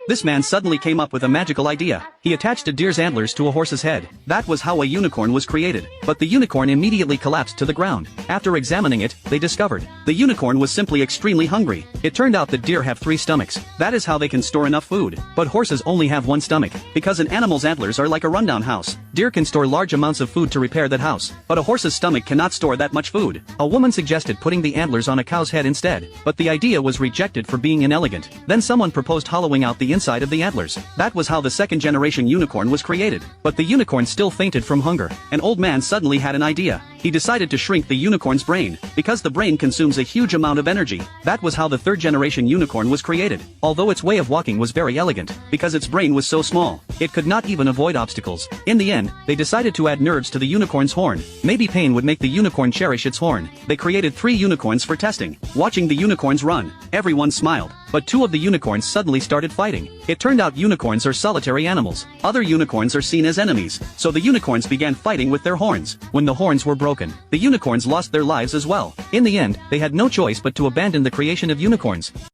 This man suddenly came up with a magical idea. He attached a deer's antlers to a horse's head. That was how a unicorn was created. But the unicorn immediately collapsed to the ground. After examining it, they discovered the unicorn was simply extremely hungry. It turned out that deer have 3 stomachs. That is how they can store enough food. But horses only have 1 stomach. Because an animal's antlers are like a rundown house. Deer can store large amounts of food to repair that house. But a horse's stomach cannot store that much food. A woman suggested putting the antlers on a cow's head instead. But the idea was rejected for being inelegant. Then someone proposed hollowing out the inside of the antlers. That was how the second generation unicorn was created. But the unicorn still fainted from hunger. An old man suddenly had an idea. He decided to shrink the unicorn's brain, because the brain consumes a huge amount of energy. That was how the third generation unicorn was created. Although its way of walking was very elegant, because its brain was so small, it could not even avoid obstacles. In the end, they decided to add nerves to the unicorn's horn. Maybe pain would make the unicorn cherish its horn. They created 3 unicorns for testing. Watching the unicorns run, everyone smiled. But 2 of the unicorns suddenly started fighting. It turned out unicorns are solitary animals. Other unicorns are seen as enemies. So the unicorns began fighting with their horns. When the horns were broken, the unicorns lost their lives as well. In the end, they had no choice but to abandon the creation of unicorns.